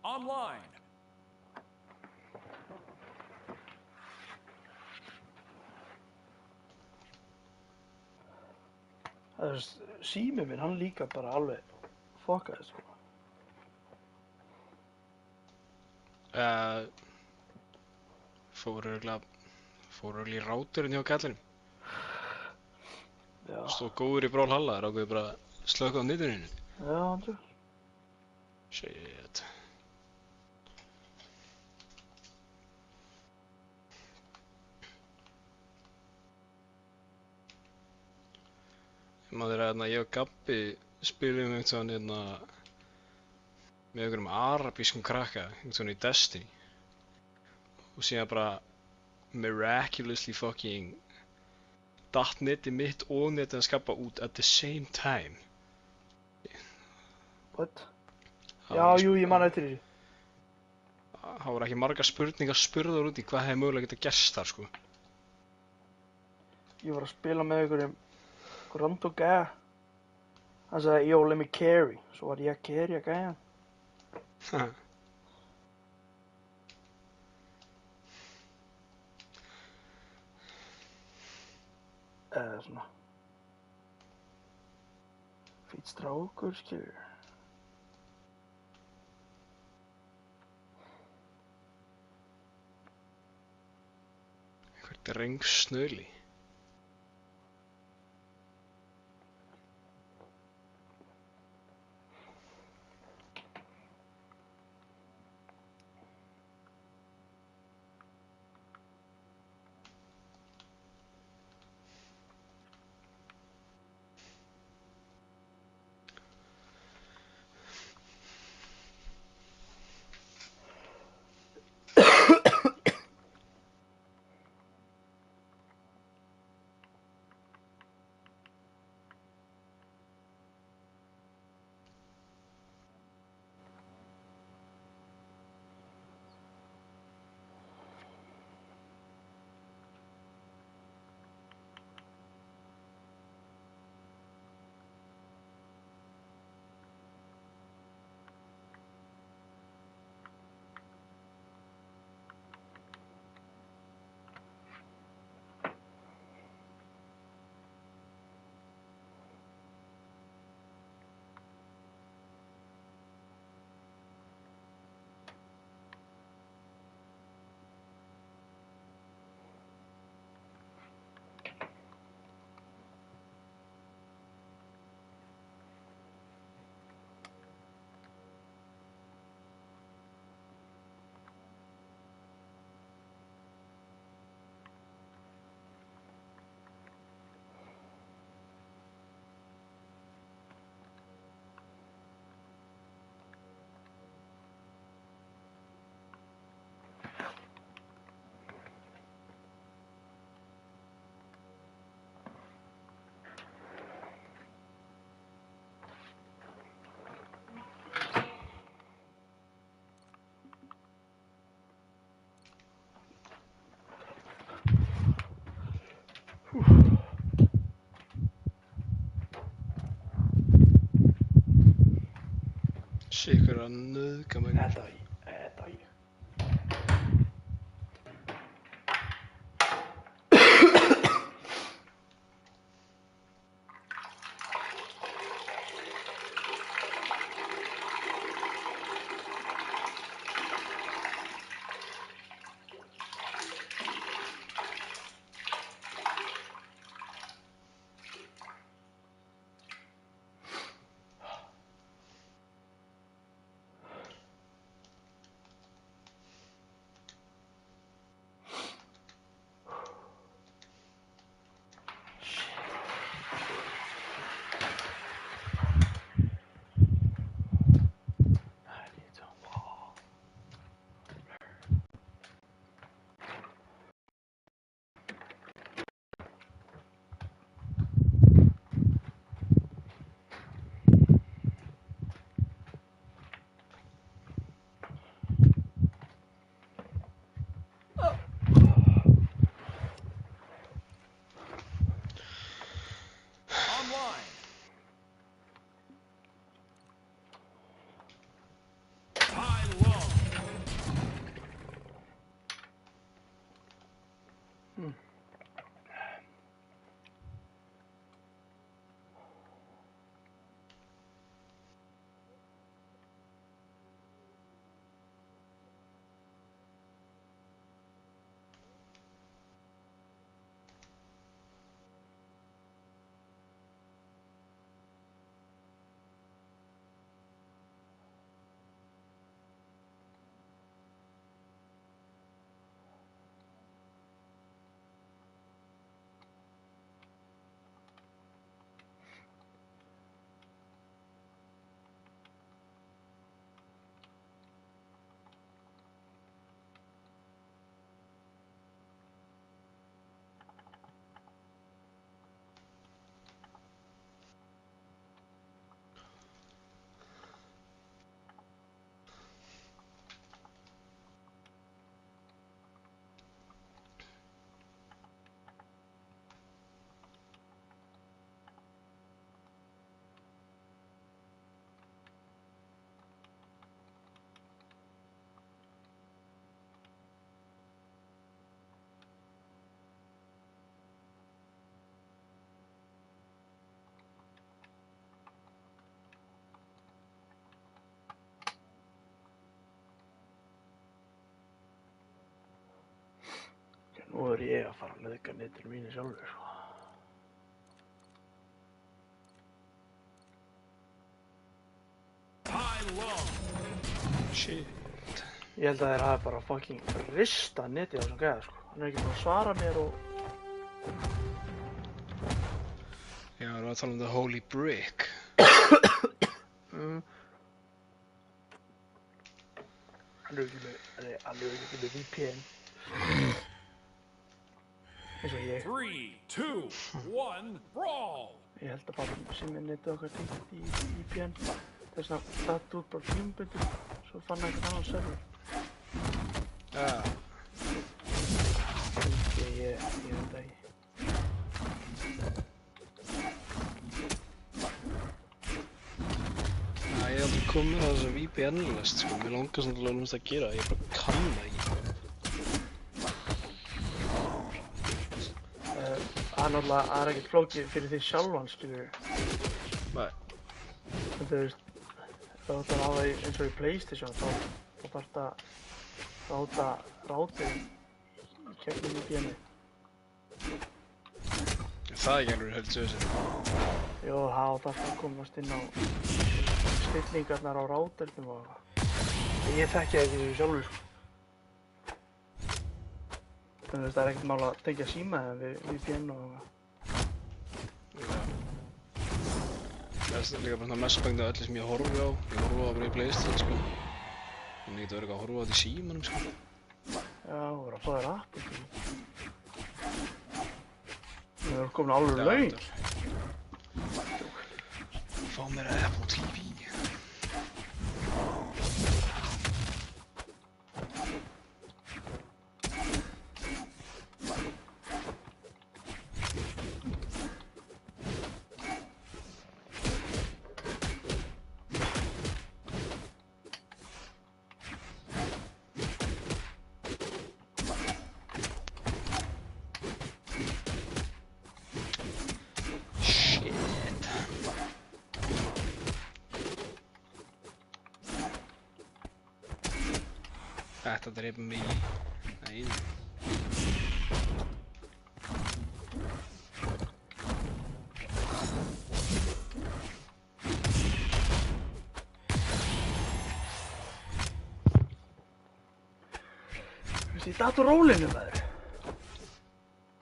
online. Það er símið minn, hann líka bara alveg fokkaði sko. Fór örugglega í ráturinn hjá kallinum. Já, Stóð góður í Brawlhalla, það ákveði bara að slökka á netuninu. já, andru. Shit. Maður ég og Gabbi spilum einhvern veginn með einhverjum arabískum krakka, einhvern veginn í Destiny. Og síðan bara miraculously fucking datt netið mitt og netið hans Gabba út at the same time. What? Það Já, var ekki- jú, ég man eftir því. Það voru ekki margar spurningar spurðar út í hvað hefði mögulega getað gerst þar sko. Ég var að spila með einhver random gæja. Hann sagði, yo, let me carry. Svo var ég að carry að gæjan. Svona. Fýtt strákur, skilur. Einhver drengsnöli. Sigur að nauðga mig. Þetta var ég. er ég að fara að nauðga netinu mínu sjálfur, sko. Shit. Ég held að þeir hafi bara fucking ristað netið á þessum gæða, sko. Hann er ekki búinn að svara mér og... Já, við erum að tala um The Holy Brick. Hann er ekki með VPN. Eins og ég. 3, 2, 1, brawl! Ég held að bara sem er netið okkar tengt í VPN. Þess að datt út bara tímabundið, svo fann hann eitthvað annan server. Já. Ég veit það ekki. Já, ég hef aldrei komið á þessa VPN-list, sko. Mér langar samt alveg að gera, ég bara kann það ekki. Það er náttúrulega ekkert flókið fyrir því sjálfan, skilur. Nei. Þú veist, þá ætti að hafa eins og í PlayStation, þá þarf að ráta rátið í gegnum VPN-ið. Það er ekki alveg heldur þessi. Jó, þá þarf að komast inn á stillingarnar á ráternum og eitthvað. Ég þekki það ekki því sjálfur, sko. Þannig að það er ekkert mál að tengja símaðið við VPN og eitthvað. Það er líka bara mest spennandi af öllu sem ég horfi á. Ég horfi á bara í PlayStation, sko. Þannig getur verið að horfa á þetta í símanum, sko. Já, þú verður að fá þér app, sko. Það er komin alveg laun. Fá mér Apple TV. Þetta dreipur mig í... Nei. Þú veist, ég datt úr rólinu með þér.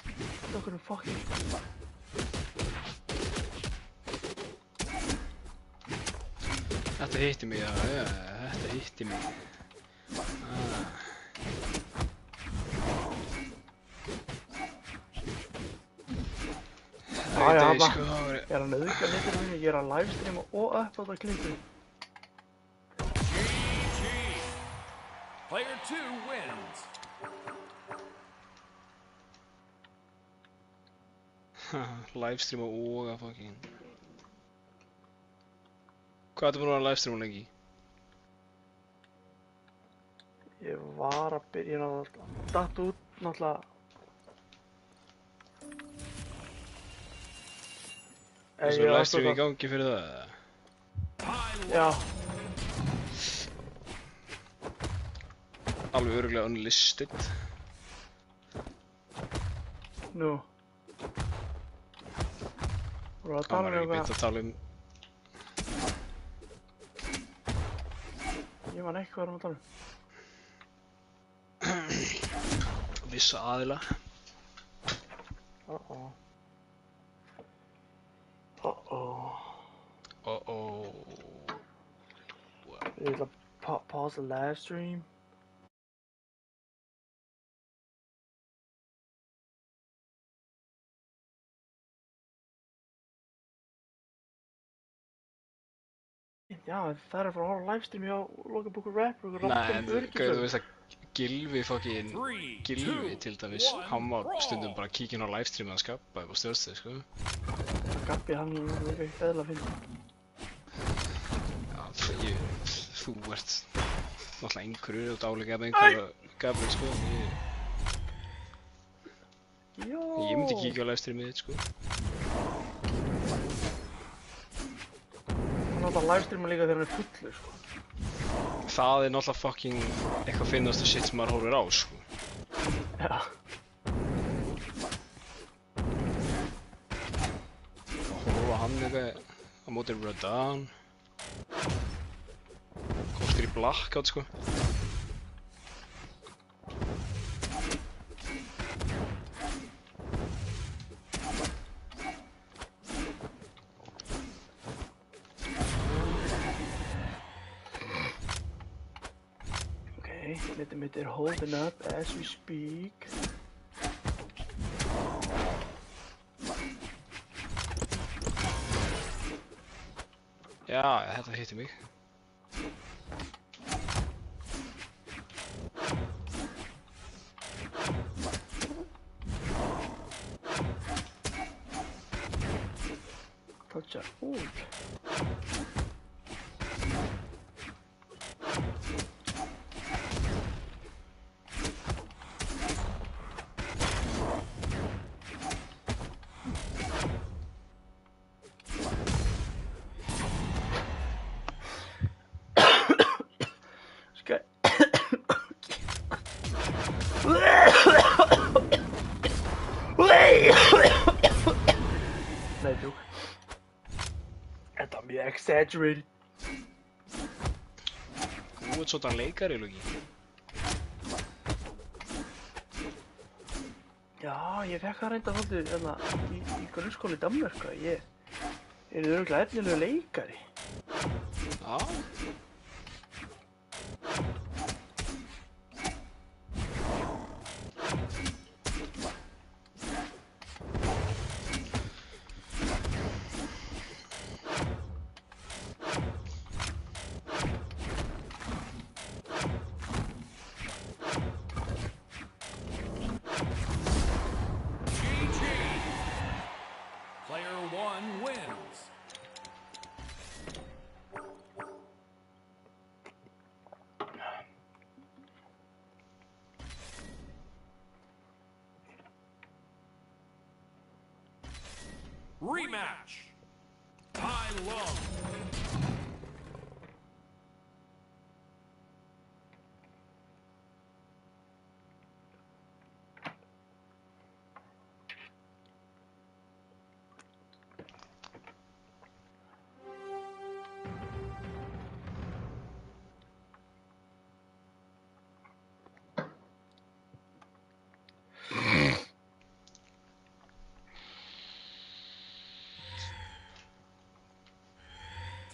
Þetta okkur fucking... Þetta hitti mig, já, þetta hitti mig. Já, ég er að nauðga netinu mínu, ég er að livestreama og upplóta klippið. GG! Player 2 wins! Livestreama og að fucking... Hvað ertu búin að vera livestreama lengi? Ég var að byrja náttúrulega, datt út náttúrulega. Þessu er livestream í gangi fyrir það, eða? Já. Alveg örugglega unlisted. Nú. Voru að tala um Hann var ekki beint eitthvað. að tala um... Ég man ekki hvað erum að tala um. Vissa aðila. Uh-oh. Ég ætla að pause the live stream. Já, það er að fara að horfa livestream hjá Logan Booker Rapper og Nei, Rapper en þú veist að Gylfi fucking... Gylfi til dæmis, hann var stundum bara að kíkja inn á livestream að skapa upp á stjórnstæði, sko. Gabbi, hann er ekki eðla að finna. Já, þú ert náttúrulega einhverju og dálega með einhverju Gabri, sko. Ég myndi kíkja á livestreamið þitt, sko. Hann átt að livestreama líka þegar hann er fullur, sko. Það er náttúrulega fucking eitthvað finnasta shit sem maður horfir á, sko. Já. hann eitthvað á móti Radahn. Kostur í blackout sko. Okay, mid er holding up as we speak. Já, þetta hitti mig. Toucha út. Nei, djúk. Þetta var mjög exaggerated. Þú ert svona leikari, Lugi. Já, ég fekk það reynda svolítið í grunnskóla í Danmörku að ég er örugglega efnilegu leikari. Já. GG. Player 1 wins. Rematch. Tai Lung.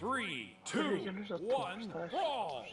Three, two, one, brawl!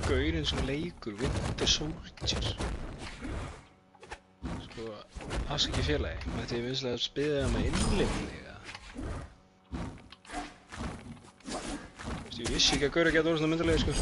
Gaurinn sem leikur Winter Soldier. Sko, afsaki félagi, mætti ég vinslega spila það með innlifni eða? Ég vissi ekki að gaura geta orðið svona myndarlega sko.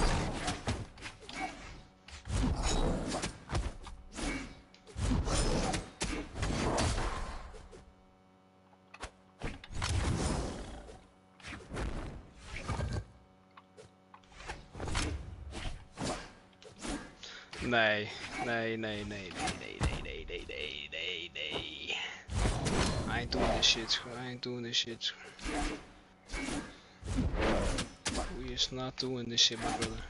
Nei. I ain't doing this shit, sko. I ain't doing this shit, sko. We is not doing this shit, my brother.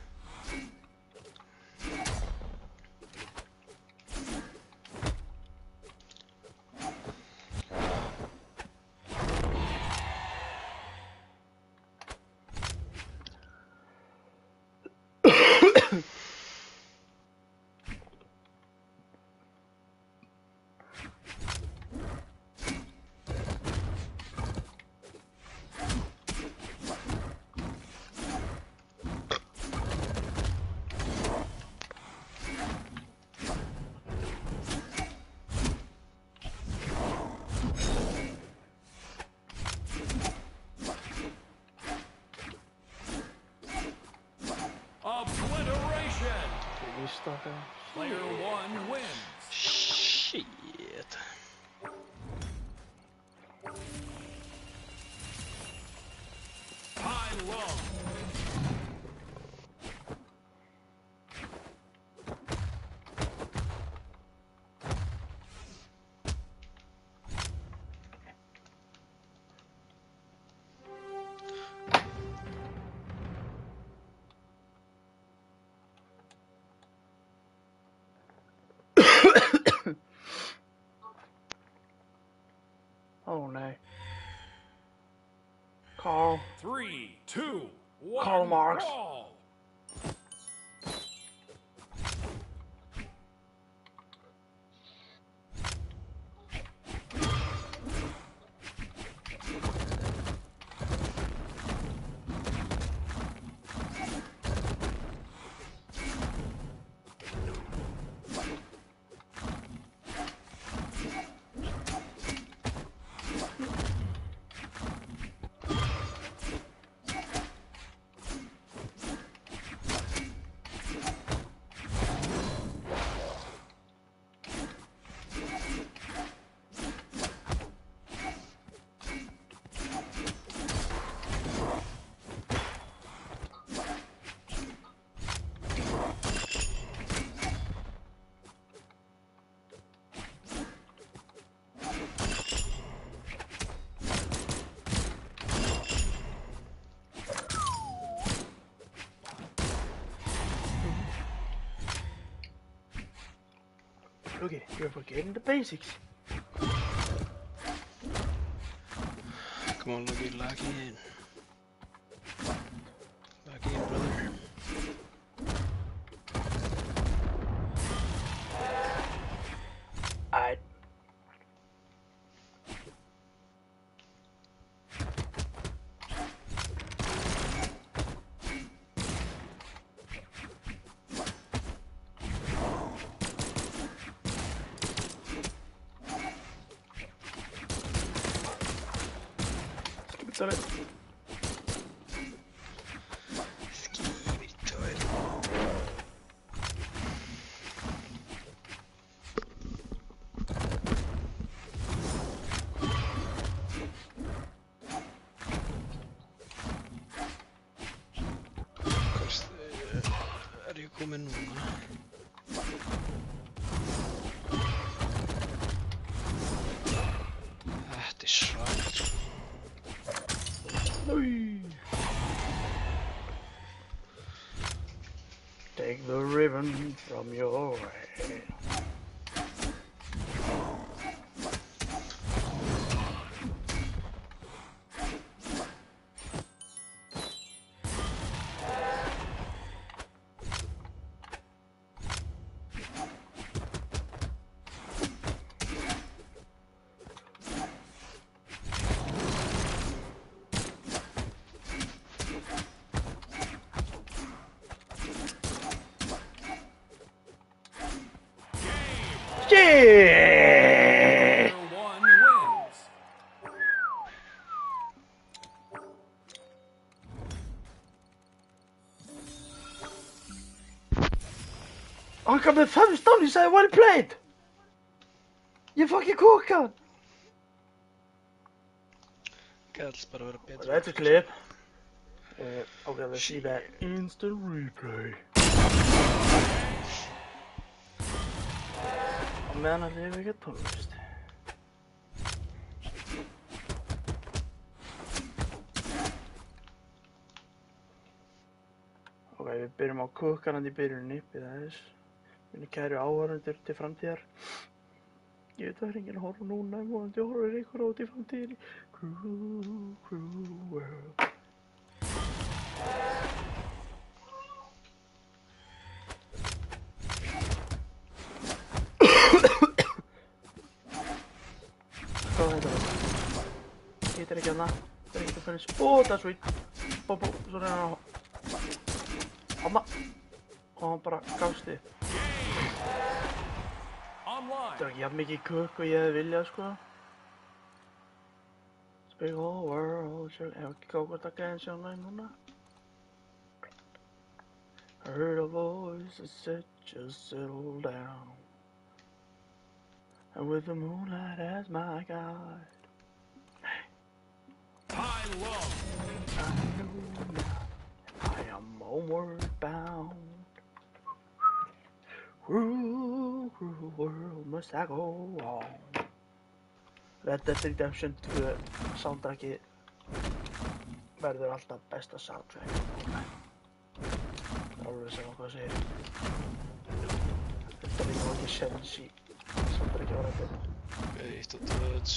stað þegar. Player 1 wins. Shit. High low. Oh nei. Karl. 3, 2, 1. Karl Marx. Brawl. Okay, you're forgetting the basics. Come on, look in. Lock in, brother. Alright. Skip it, it. Er ég komin núna? Þetta svakalegt sko. Take the ribbon from your hair. Yeah! Player 1 wins. Han kan med 5 stånd, you say well played! You fucking kåkan! Gæðs bara vera betur. That's a clip. Okay, let's see that instant replay. Á meðan að lifa ekki tónlist. Ok, við byrjum á kúkkanandi í byrjunni, byrja þess. Minni kæru áhörundur til framtíðar. Ég veit að það er enginn að horfa núna, en vonandi horfir ykkur út í framtíðinni. Cruel world. Hvað er þetta? Hittir ekki hana. Það er ekkert að finish. Ó, það er sweet. Bó, svo reyna hann að hoppa. Og hann bara gafst þið. Online. Það er ekki jafn mikið kukk og ég hefði viljað, sko. This big whole world, ef ekki gáð hvort að gæðin sé online núna. Heard a voice that said just settle down. And with the moonlight as my guide, High low. I know now I am homeward bound. Cruel, cruel world must I go on. Red Dead Redemption 2 soundtrackið verður alltaf besta soundtrack. Það er alveg sem hvað segir. Þetta er ekki sens í soundtrackið á Red Dead. Eitt og döds.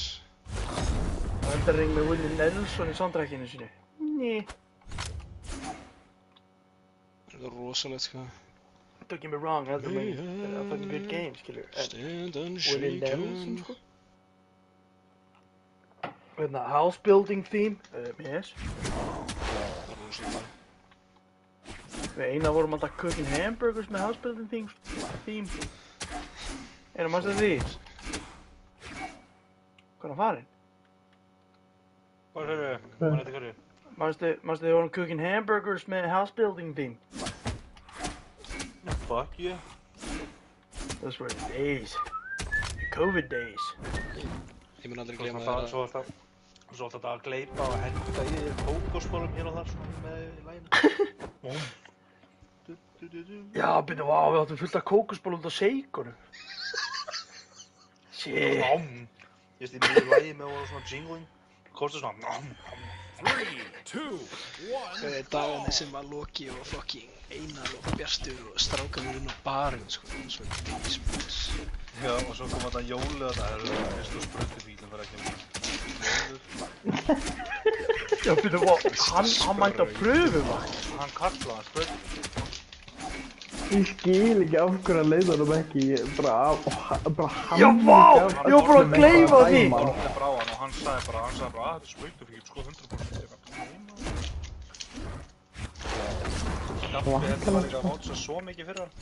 Elden Ring með Willie Nelson í soundtrackinu sínu. Ný. Það er rosalegt sko. Don't get me wrong, Elden Ring er a fucking good game, skilur. Stand and Willie Nelson, shaken. sko. Hérna, house building theme, yes. Það er rosalega. Við eina vorum alltaf cooking hamburgers með house building theme. Einu mannstu því? Hvað er hann farinn? Hvað er það? Hvað er þetta? Mannstu við vorum cooking hamburgers með house building theme? Fuck yeah. Those were the days. The COVID days. Ég mun aldrei Svo gleyma alltaf það. svo alltaf að gleypa og henda í kókosbolum hér og þar svona með í læginu. Já, byrju, vá, við áttum fullt af kókosbólum út á seikunum. Shit. Ég veist, í mjög lægi með svona jingling. Kostar svona 3, 2, 1. Dagarnir sem var Loki og fucking Einar og Bjartur og strákarnir inn á barinn sko. Svo dísmúls. Já, og svo kom þetta jólið og það er fyrst og sprutubílinn fyrir ekki Já, byrju, vá, hann mætti á pröfum. Hann kallaði hann sprutubílinn. Ég skil ekki af hverju að leiða honum ekki bara hann. Já, vá, ég var bara að gleyma því. Bara allir brá hann og hann sagði bara þetta er sprutubíl, sko 100%. Kaffi, þetta var líka að mótsa svo mikið fyrir hann.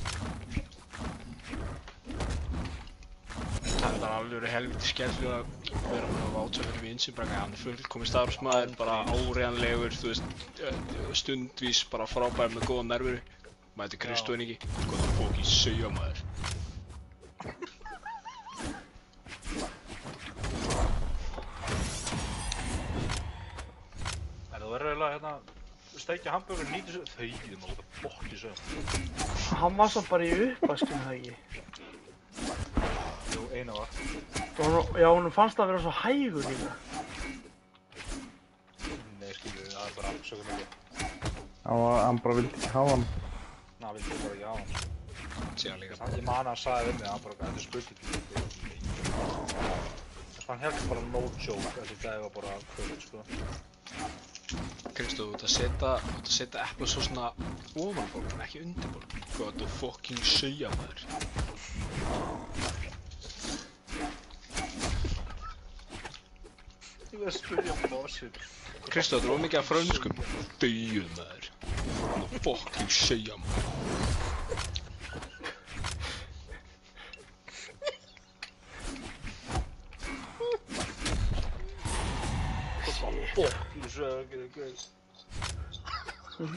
Það er alveg helviti skellur að vera með að váta fyrir vinn sem bara hann er fullkominn starfsmaður, bara áreiðanlegur, þú veist, stundvís bara frábær með góða nervur. Mæti Kristóningi, hvað það fók í sauja maður. En þú verður eiginlega hérna steikja hamburger 90 þauðið maður, þetta bótt í sauja. Hann var samt bara í uppvaskinu, það ekki? Jú, eina var. Já, honum fannst það að vera svo hægur líka. Nei, skilju, það er bara afsökum ekki. Hann bara vildi ekki hafa hann. Ná, vildi bara já hann. Síðan líka. Ég man að hann sagði við mig að hann bara þetta er sprutubíl. Hann held bara no joke, þessi dag var bara kvöld, sko. Kristó, þú ert að setja eplasósuna ofan bólum, ekki undir bólum. Hvað það fucking sauja maður. Ég var að spyrja bossinn. Kristó, þetta er ómikið af frönskum. Dauð maður. Það fucking sauja maður. Bótt í sögur, guys. Hvað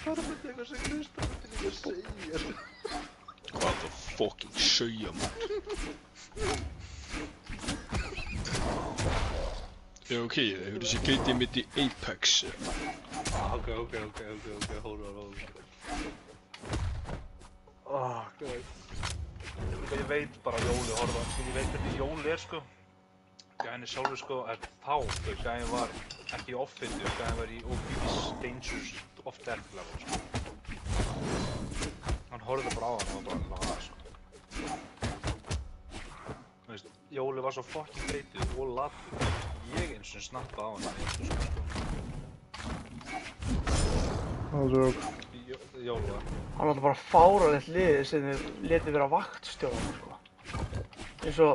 er þetta eitthvað sem Kristó myndi líka að segja? Hvað það fucking sauja maður. Já, ok, það hefur þessi gætið mitt í Apex. Ok, hold on. Guys. Ég veit bara að Jóli horfa, ég veit hvernig Jóli sko. Gæðin sjálfur sko, þá gæðin var ekki í offindi, gæðin var í obese, dangerous, off death level sko. Hann horfði bara á hann og bara laga sko. Þú veist, Jóli var svo fucking feitur og latur. Ég eins og snappa á hann sko. Það var svo... Jóli var. Hann var bara fáralegt liðið sem þið letið vera vaktstjóran, sko. Eins og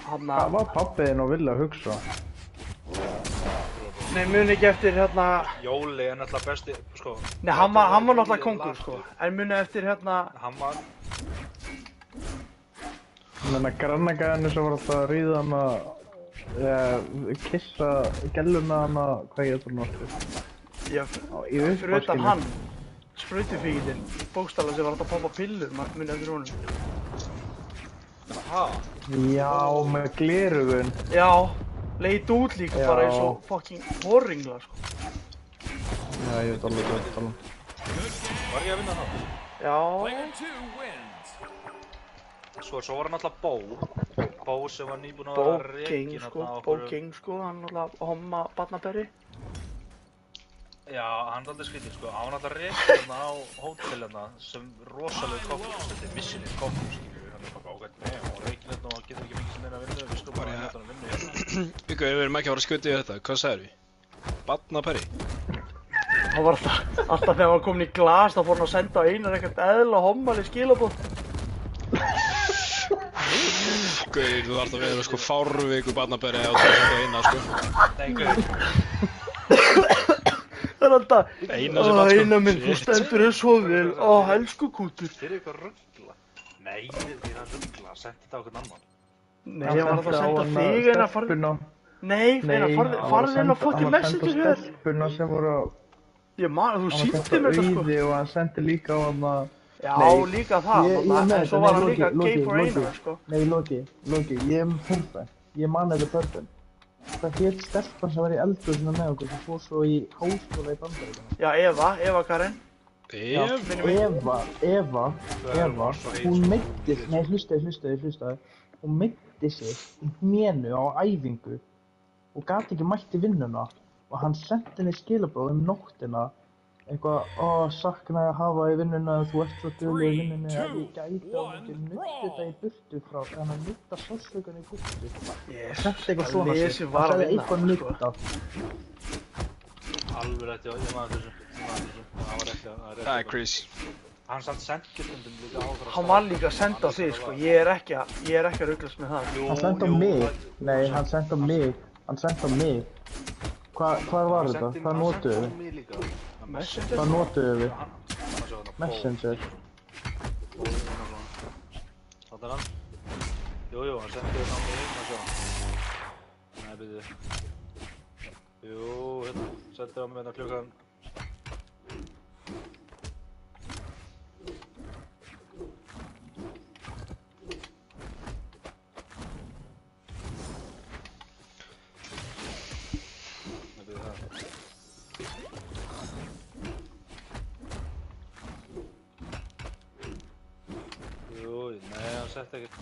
hann Það var pabbiðinn og vilja að hugsa. Nei, muni ekki eftir hérna... Jóli er náttúrulega besti, sko. Nei, hann var náttúrulega kongur, sko. En muni eftir hérna... Hann var... Menna grannagæðinu sem var alltaf að ríða hann að... kissa gelluna hann að... Hvað hétt hún aftur? Já, Í fyrir utan uppvaskinu. hann, sprautufíkillinn, bókstaflega sem var alltaf að poppa pillur, muni eftir honum. Ha? Já, með glerugun. Já, leit út líka Já. bara eins og fucking horringla, sko. Já, ég veit alveg hvað þetta tala um. Var ég að vinna það? Já, Player 2 wins. Svo var hann alltaf Bó sem var nýbúinn að Bo vera King, rekinn sko, þarna á Bo einhverju- King, sko, hann alltaf homma barnaberri. Já, hann er aldrei skrítið sko, hann var alltaf rekinn hérna á hótelina sem rosalega kokkus, þetta er Michelin kokkus, skilur, hann er bara ágætt með, hann var rekinn hérna og hann getur ekki mikið sem meina að vinna, við sko bara Bara, hérna að vinna hérna. Byggu, við erum ekki að fara að skuta í þetta, hvað sagðir við? Barnaperri? Hann var alltaf þegar hann var komin í glas, þá fór hann að senda á Einar eitthvað eðla hommaleg skilabóð. Gauður, þú þarft að vera sko fárviku barnaperri á 2001, sko. Nei, gauð, Það er alltaf, Einar sem barn, sko. Einar minn, þú Shit. stendur þér svo vel, elsku kútur. þeir eru eitthvað ruggla. Nei, þið er að ruggla, sendi þetta á hvern annan. Nei, hann var alltaf að senda þig Einar, farðu... Nei, Einar, farðu inn á fucking messenger hér. Hann var að senda stelpuna sem voru á... Ég man, þú Hann var sýndi að mér senda þetta, sko. auði og hann sendi líka á hann að... Já, Nei, líka það, ég en með svo þetta, var nei, hann líka Loki, gay for Loki. Einar, sko. Nei, Loki, ég er með pörfum. Ég man þetta pörfum. Það hét stelpan sem var í eldhúsinu með okkur sem fór svo í háskóla í Bandaríkjunum. Já, Eva Karen. Eva, hún meiddist, nei hlustaði, hún meiddi sig í hnénu á æfingu og gat ekki mætt í vinnuna og hann sendi henni skilaboð nóttina eitthvað, saknaði að hafa í vinnuna, þú ert svo dugleg í vinnunni að ég gæti á mikið nutti þetta í burtu frá, þannig að nutta sásaukan í burtu. Yes, Setti eitthvað svona Lesi sig, var að sagði vinna, eitthvað sko. nutta. Alveg rétt, já, ég maður þessu, það var rétt, já, Það er crazy. Hann samt sendi stundum líka á það. Hann var líka að senda á þig, sko. Ég er ekki að ruglast með það. Hann sendi á mig, nei, hann sendi á mig. Hvað var þetta? Hvað notuðu við? Messenger? Hvað notuðu við? Messenger. Þetta er hann. Jú, hann sendi þetta á mig, maður sjá. Nei, byrju. Jú, hérna, sendi á mig hérna klukkan. Nei, byrju það. Jú, nei, hann setti ekkert.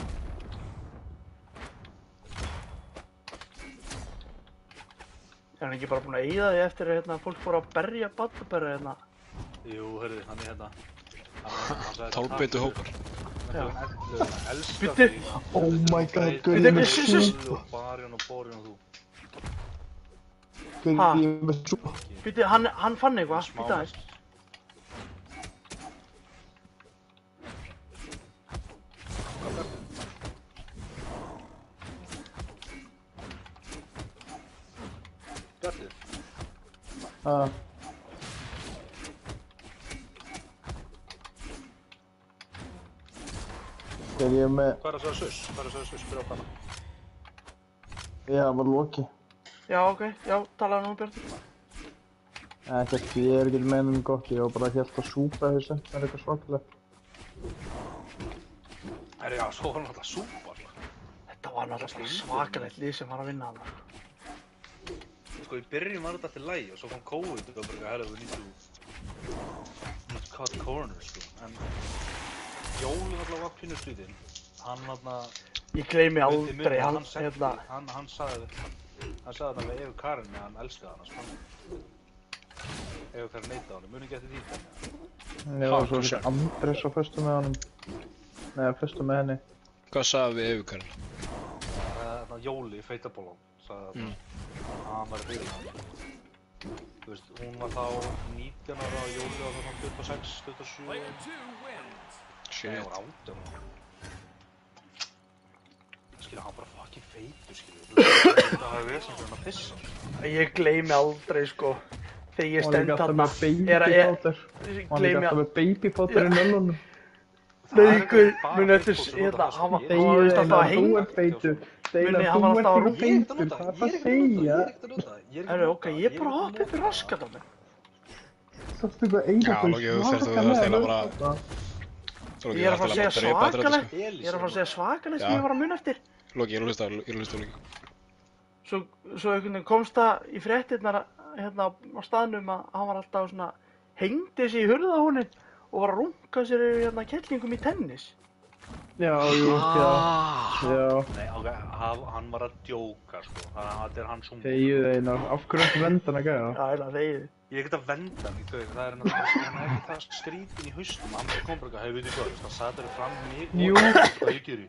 Er hann ekki bara búinn að eyða því eftir að fólk fór að berja barnaberri hérna? Jú, hörðu, hann er hérna. Hann sagði Tálbeitu takk hópar. Já. fyrir elska Bíddu. þig. Oh my god, Bíddu, Gurri með bíddu, súpu. Og Barjón og Borjón og þú. Ha? Gurri með súpu. Býtti, hann fann eitthvað, býtti aðeins. Bjartið. Þegar ég er með, Hvað er það sus? Hvað er það sus? Spyrir á hana. já, var Loki. Já, ok, já, talaðu nú, Bjartur. Ekkert, ég er ekki með henni gott, ég var bara helt að súpa þessu, það er eitthvað svakalega. Herri, já, svo var hann alltaf súpa, sko. Þetta var náttúrulega svakalegt lið sem var að vinna hana. Sko, í byrjun var þetta alltaf lægi og svo kom COVID og bara, herri, we need to cut corners, sko. En Jóli alltaf var pínu skrítinn. Hann alltaf... Ég gleymi aldrei, hann sagði þetta með Evu Karin með hann elskaði hana, sko. Evu Karin neitaði hann, muni ekki eftir því þannig. Ég var svo ekki Andres á föstu með honum. Nei, föstu með henni. Hvað sagði við Evukarinn? Þetta Jóli í feitabólum, sagði þetta. Hann var hrifinn af henni. Þú veist, hún var þá 19 ára og Jóli var þá 26, 27. Player 2 wins. Nei, hún var 18 ára. Skilja, hann bara fucking feitur, skilja. Það hafi verið sem hann að pissa. Ég gleymi aldrei, sko. Þegar ég Hún var stend líka alltaf þarna. með babyfótur. Hún var líka Gleymi alltaf með babyfótur í nöllunum. Nei, guð, muni eftir, hann var víst alltaf að Þú hengja. ert feitur. Muni, hann var alltaf að Þú ert ekki feitur, hvað er það að segja? Herru, ok, ég bara hoppa upp í raskat á mig. Sástu hvað eina Já, Logi, þú þarft eiginlega bara- Ég er að fara að segja svakalegt. Ég er að fara að segja svakalegt sem Já. ég var að muna eftir. Logi, ég er að hlusta, Logi. Svo einhvern veginn komst það í fréttirnar hérna á staðnum að hann var alltaf svona hengdi sig í hurðahúnin og var að runga sér yfir hérna kettlingum í tennis. Já, jú, já. Nei, ok, hann var að djóka, sko. Þetta er hans humor. Þegið Einar, af hverju ertu vendan að gæða? Já, eiginlega þegið. Ég er ekkert að venda hann í þau, það er ekki það skrítin í haustum. Hann kom bara eitthvað, hei, veitu hvað, það satt þér fram mig og Jú. hvað ég geri.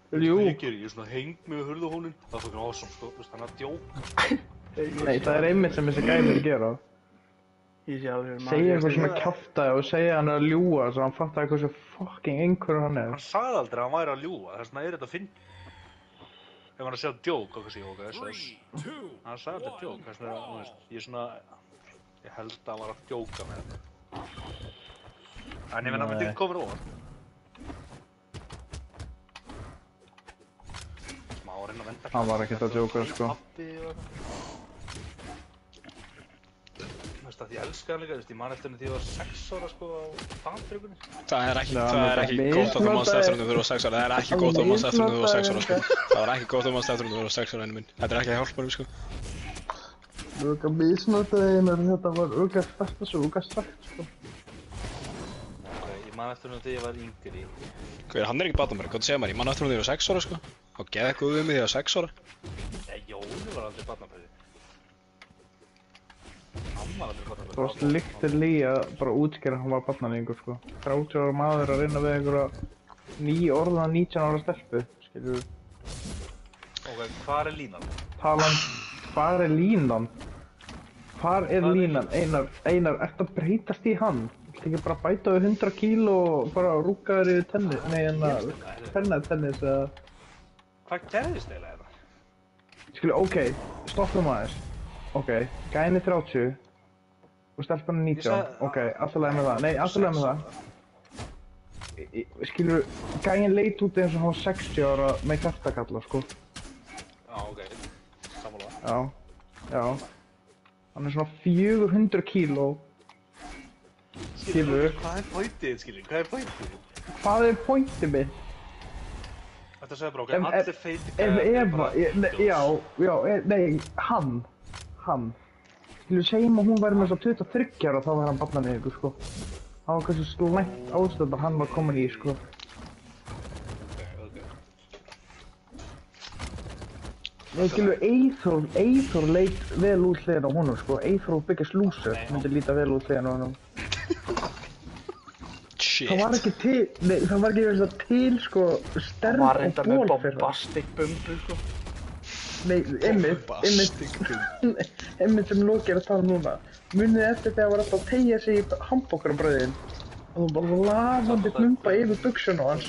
Jú. Hvað ég geri, ég er svona hengd mig við hurðahúnin. Það er fyrir awesome, sko, hann er að djóka. Nei, það er einmitt sem þessi gælir gera. Ég sé alveg Segja eitthvað svona kjaftaði og segja hann er að ljúga svo hann fattar eitthvað svo fucking einhverju hann er. Hann sagði aldrei að hann væri að ljúga, þess vegna er þetta að finna. Ef hann er að segja djók, okkur sé ég, ok, þess að hann sagði aldrei djók, þess vegna, þú veist, ég er svona, ég held að hann var að djóka með þetta. En ég menn að myndi ekki koma óvart. Smá að reyna að venda. Hann var ekkert að djóka, sko. Pabbi og eitthvað. Þú veist að ég elska hann líka, þú veist, ég man eftir henni því ég var 6 ára, sko, á fantryggunni. Það er ekki Já, gott að þú manst eftir henni þegar þú var 6 ára. Það er ekki gott að þú manst eftir henni þegar þú var 6 ára, sko. Það var ekki gott að þú manst eftir henni þegar þú var 6 ára, henni minn. Þetta er ekki að hjálpa mér, sko. Örugglega misnotaði Einar, þetta var örugglega besta svo örugglega sagt, sko. Ok, ég man eftir henni þegar ég var yngri. Hver, hann er ekki barnamæri, hvað segir maður? Ég man eftir henni þegar ég var 6 ára, sko. Og geða góð við mig þegar ég var 6 ára. Nei, Jóni var aldrei barnafæði. Hann var aldrei barnafæði. Það var sliktir lígi að bara útskýra að hann var barnaníðingur, sko. 30 ára maður að reyna við einhverja 9 orða 19 ára stelpu, skilur við. Ok, hvar er línan? Hvar er línan? Hvar er línan? Einar, ertu að breytast í hann? Viltu ekki bara bæta við 100 kíló og bara rúka þér yfir tennis? Nei, tennis eða... Hvað gerðist eiginlega þetta? Skilju, ok, stoppum aðeins. Ok, gæinn er 30 og stelpan er 19. Ok, alltaf leið með það. Nei, alltaf leið með það. Skilju, gæinn leit út eins og hann var 60 ára með kjaftakalla, sko. Já, ok. Sammála. Já. Hann er svona 400 kíló. Skilju. Hvað er pointið, skilju? Hvað er pointið? Hvað er pointið mitt? Þetta segir bara, ok, allir feiti Hann. Skilju, segjum að hún væri með svo 23 ára og þá var hann barnaníðingur, sko. Það var kannski slæmt ástæð að hann var komin í, sko. Ok. Nei, skilju, Eyþór leit vel út hliðin á honum, sko. Eyþór og Biggest Loser myndi líta vel út hliðin á honum. Shit. Það var ekki þess að til, sko, stærð Var og reynda ból með fyrir það. bombastic bumbu, sko. Nei, einmitt sem Loki er að tala núna. Munið eftir þegar það var alltaf að teygja sig í hambúrgarabrauðin og þú bara lafandi bumba yfir buxuna hans.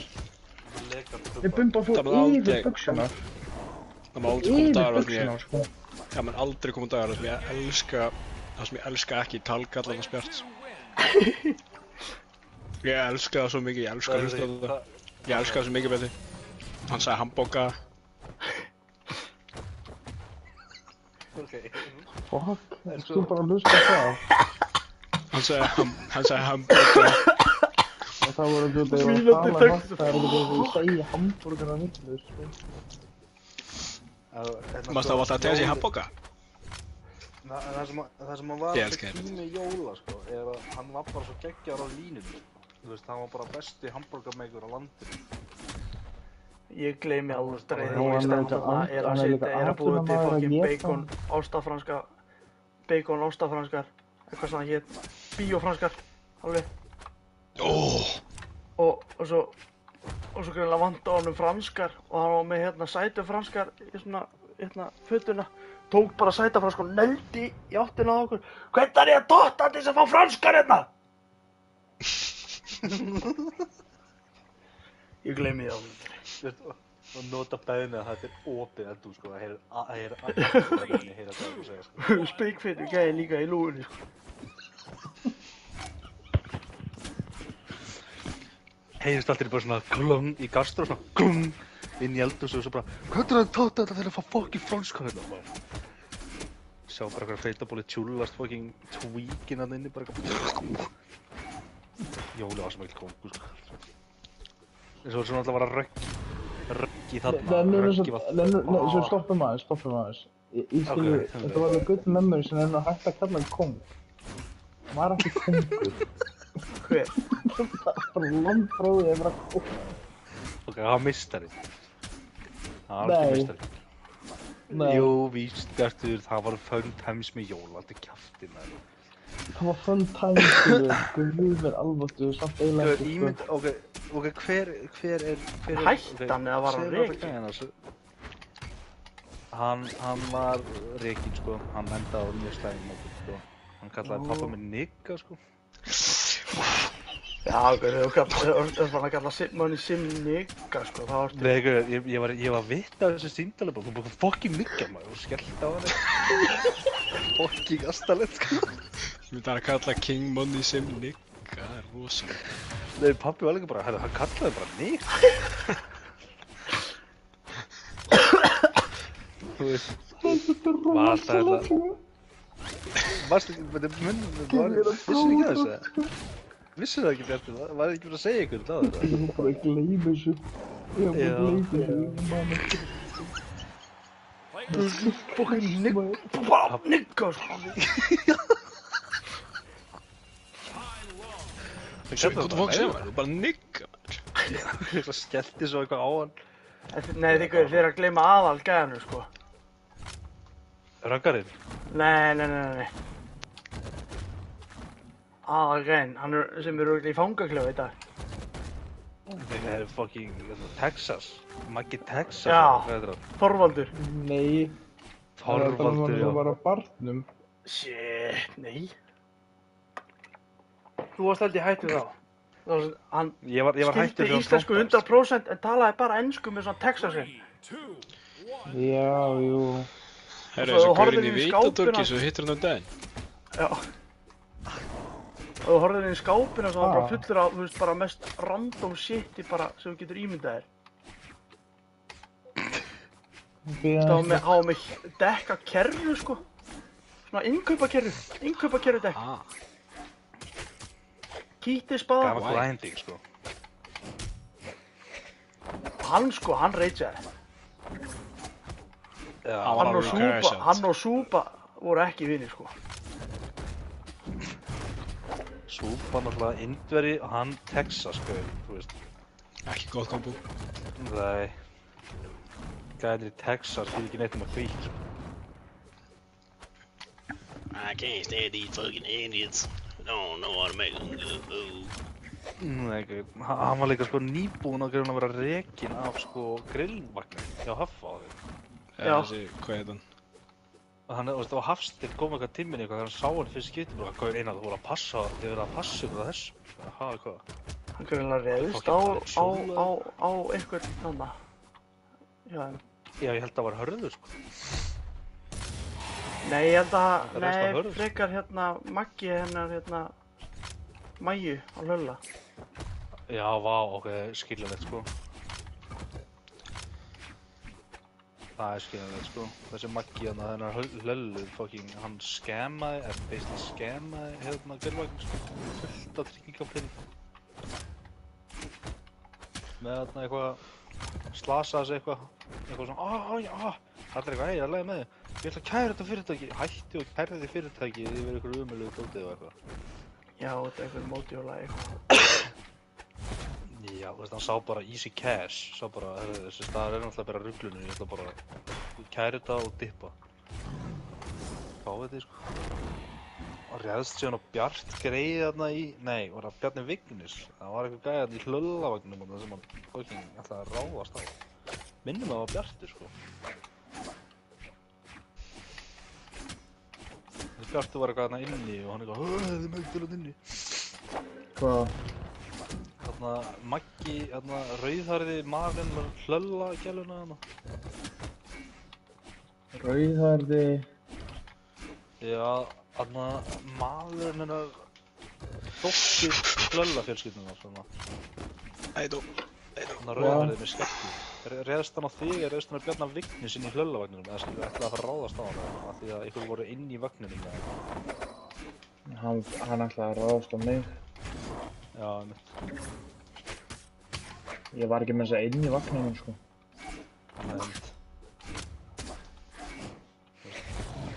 Við bumba svo yfir buxuna. Það má aldrei koma dagar þar sem buxuna, ég... sko. Það mun aldrei koma dagar þar sem ég elska ekki talgallan spjart. Ég elska það svo mikið, ég elska að hlusta á þetta. Ég elska það svo mikið betur. Hann sagði hambúrga. Ok. Fuck, þú bara að hlusta á það. Hann sagði hambúrga. Og það voru þú þegar að tala það er ekki að segja hambúrgara villu, sko. Mást það alltaf að tegja sig hambúrga? Það sem var Ég elska þessi tími jóla, sko, er að hann var bara svo geggjar á línunni. Þú veist, hann var bara besti hamborgarmeikur á landinu. Ég gleymi aldrei Já, því ég hann stend þarna er að búa til fokkin bacon óstafranskar, eitthvað svona hét, bíófranskar, alveg. Og svo greinilega vanta honum franskar og hann var með hérna sætufranskar í svona fötuna. Tók bara sætafranskar og nöldi í áttina á okkur. Hvernig er ég að dotta til þess að fá franskar hérna? Ég gleymi því aldrei. Og nota bæðinu að þetta er opið eldhús, sko, það heyrir allir að heyra það og segja, sko. Speikfetur gæði líka í lúgunni, sko. Heyrist alltaf bara svona glung í gastró, svona glung inn í eldhús og svo bara, hvað er það að tóta þetta þegar að fá fokkin franskar hérna, maður? Sá bara eitthvað feitabóli tjúllast fucking tweakin hann inni bara Jóli var sem ekki kongur sko. Eins og svona alltaf var að röggi þarna. Svo stoppum aðeins. Ég skilji, þetta var alveg good memory sem að hægt að kalla hann kong. Hann var ekki kongur. Hver? Bara landbróðið er bara kong. Ok, það var mistari. Það var ekki mistari. Nei. Jú, víst, Bjartur, það var fun times með Jóla, þetta er kjafti með það. Það var fun time, guð mér alváttu, samt eiginlega ekki, sko. Ok, hver er... Hættan eða var hann rekinn? Hann var rekinn, sko. Hann endaði á mjög slæmum okkur, sko. Hann kallaði pappa mig nigga, sko. Já, þú var að kalla manni sim nigga, sko, það var... Nei, ég var vitt af þessu síndali bara, þú búið fucking nigga maður og skellt á hann. Fucking astalett, sko. Ég myndi að kalla King Money sem nigga, það er rosalega. Nei, pappi var líka bara, hann kallaði bara nigga. Þú veist, var alltaf þetta... Varstu ekki, vissir ekki að þessu? Vissir það ekki, Bjartur? Var það ekki verið að segja ykkur það? Ég var bara að gleyma þessu. Fucking nigga, sko. Hvað fólk segja maður? Þú bara nigga maður. Það skellti svo eitthvað á hann. Nei, þið er að gleyma aðal gæðanu, sko. Röggarinn? Nei. Aðal gæðin, hann sem eru í fangaklefa í dag. Það er fucking Texas. Maggi Texas. Já, Þorvaldur. Nei. Þorvaldur, já. Það var á barnum. Shit, nei. Þú varst held ég hættur þá. Hann Ég var hættur skildi íslensku 100% en talaði bara ensku með svona Texasin. Já, jú. Herra, Svo þessu horfðir gaurinn í inn í skápinn Vitatorki hans. svo hittir hann daginn. Já. Og þú horfðir inn í skápina sem var bara fullur af, þú veist, bara mest random shiti bara sem þú getur ímyndað þér. Það var með dekka kerru, sko. Svona innkaupakerru dekk. Kýttisbaða. Gaman grinding, sko. Hann reitsaði. Já, Hann og Súpa voru ekki vinir, sko. Súpa náttúrulega Indveri og hann Texas, sko, þú veist. Ekki gott kombo. Nei. Gæðir í Texas fyrir ekki neitt að hvít, sko. I can't stand these fucking Indians. I don't know how to make them good food. Nei, hann var líka sko nýbúinn að vera rekinn af sko grillvagnin hjá Haffa á því. Já. Þessi, hvað heit hann? Hann, þú veist, á Hafsteinn kom eitthvað tíminn eitthvað þegar hann sá hann fyrst skipti bara hvað er eina þú voru að passa, þið verið að passa ykkur að þessu. Hvað, hvað? Hann greinlega réðist á einhvern nanna. Já, Já, ég held að það var Hörður, sko. nei, ég held að, Það réðst á nei, Hörður. frekar Maggi hennar Mæju á Lölla. Já, vá, ok, skiljanlegt, sko. Það er skiljanlegt, sko. Þessi Maggi hennar Löllu, fucking, hann skemaði, basically skemaði grillvagnin, sko. Fullt af tryggingapinn. Með eitthvað, slasaði sig eitthvað svona, já, allir eitthvað, ég er að leiða með þig. Ég ætla að kæra þetta fyrirtæki. Hætti og kæra þetta fyrirtæki yfir einhverju umöluðu dótið og eitthvað. Já, þetta er einhvern mótjóla eitthvað. Já, þú veist, hann sá bara easy cash, sá bara, þessi staðar er náttúrulega bara ruglunum, ég ætla bara að kæra þetta og dippa. Fáið þetta, sko. Og réðst síðan á Bjart greið þarna í, nei, var það Bjarni Vignis? Það var eitthvað gæði þarna í hlöllavagnum þarna sem hann fucking ætlaði að ráðast á. Minnum að það var Bjartur, sko. Þessi Bjartur var eitthvað þarna inni og hann eitthvað, þið megður hann inni. Hvað? Þarna Maggi, þarna rauðharði maðurinn með hlöllagæluna þarna. Rauðharði... Já, þarna maðurinn hennar dóttir hlöllafjölskylduna svona. Ædó. Þannig að rauðarðið með skeggi. Réðst hann á þig eða réðst hann á Bjarnar Vignis inn í hlöllavagninum eða skilur ætlaði að fara að ráðast á hann af því að ykkur voru inn í vagninum eða? Hann ætlaði að ráðast á mig. Já, einmitt. Ég var ekki með þess að inn í vagninum, sko. Það er einmitt.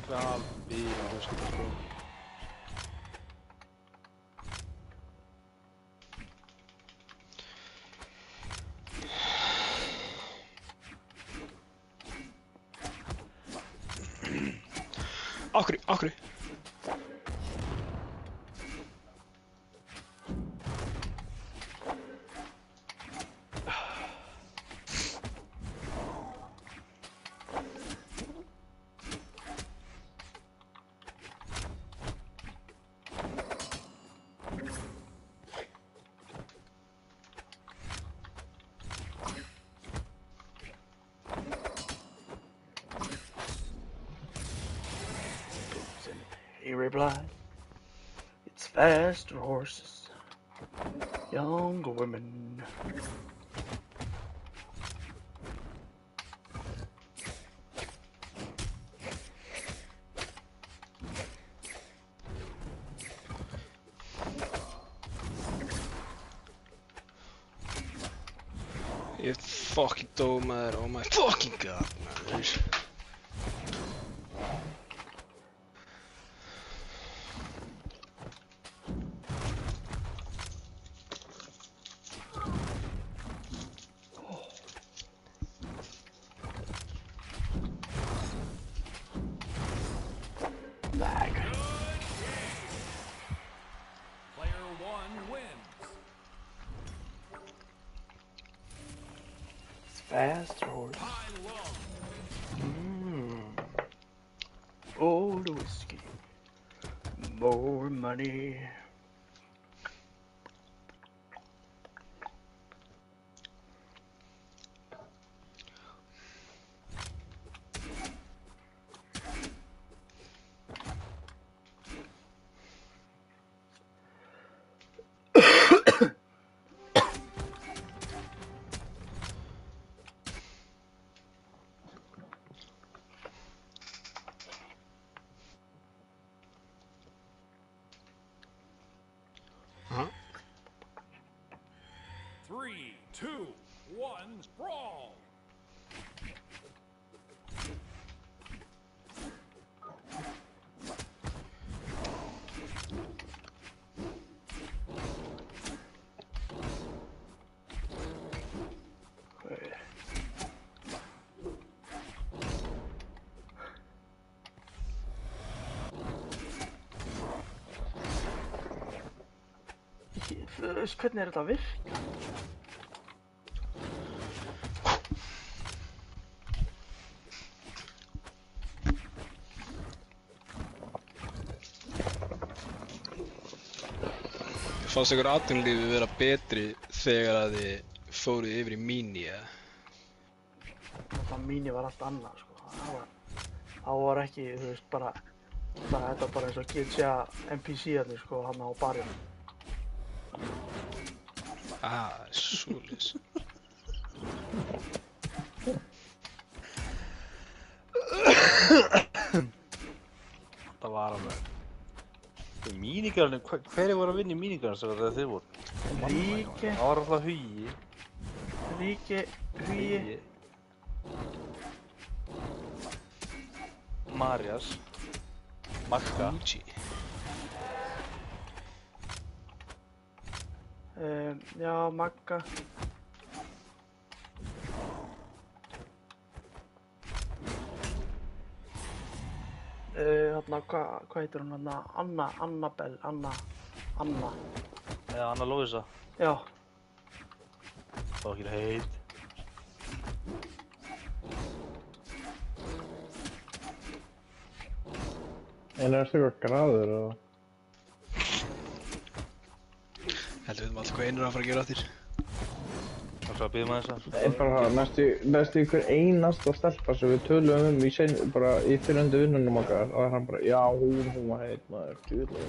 Hvað bíl og skilur sko. Af hverju? He replied, "It's faster horses, younger women." Ég fucking dó maður, oh my fucking god maður. Lag. Player 1 wins. It's faster horses. High low. Old whiskey. More money. Aha. 3, 2, 1, brawl. Þú veist hvernig er þetta að virka? Fannst ykkur atvinnulífið vera betri þegar að þið fóruð yfir í Mini eða? Það mínu var allt annað, sko. Það var ekki, þú veist, bara þetta var bara eins og GTA NPC-arnir, sko, hann á barinn. Svoleiðis. Það var alveg. Mínigarnir, hverju voru að vinna í mínigarnir þegar þið voru? Ríki, Það var alltaf Hugi. Hugi, Marias. Magga. Gucci. já, Magga. Þarna, hvað heitir hún þarna? Annabelle, Anna. Eða Anna Lóisa. Já, Það var ekki heit. En er það eitthvað graður og... Heldur við alltaf hvað einur að fara að gera á þér. Það var að býða maður þess Það er bara næstu ykkur einasta stelpa sem við töluðum bara í fyrrandi vinnunum okkar og það er hann bara, já, hún var heit maður, djúðlega.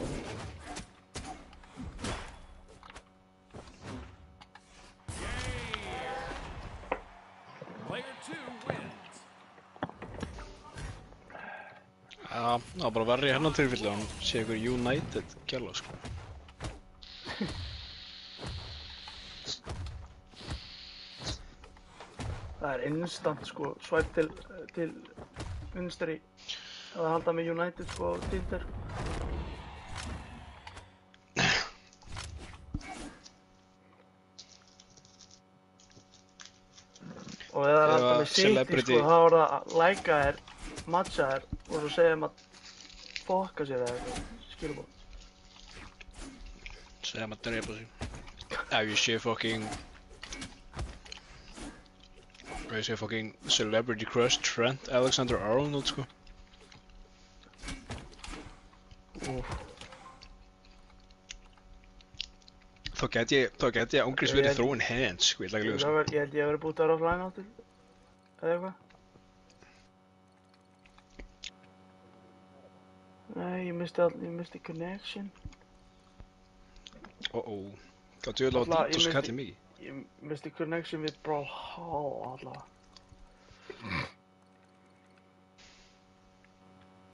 Það var bara verri í hennan tilfelli að hann sé ykkur United gæla, sko. Það er instant sko, swipe til vinstri að halda með United sko á Tinder. Og ef það er alltaf með City sko, þá er það að læka þér, matcha þér og svo segja þeim að fokka sér eða eitthvað, skilur. Segja þeim að drepa sig. Ef ég sé fucking... Ef ég sé fucking Celebrity Crush Trent Alexander-Arnold sko. Þá gæti ég ángriðs verið throwing hands, sko, ég ætla ekki að ljúga, sko. Ég held ég að vera búið þar offline áttur, eða eitthvað. Nei, ég misti connection. Hvað djöðlega var dýtt og svo kallið mikið? Ég misti connection við Brawlhalla allavega.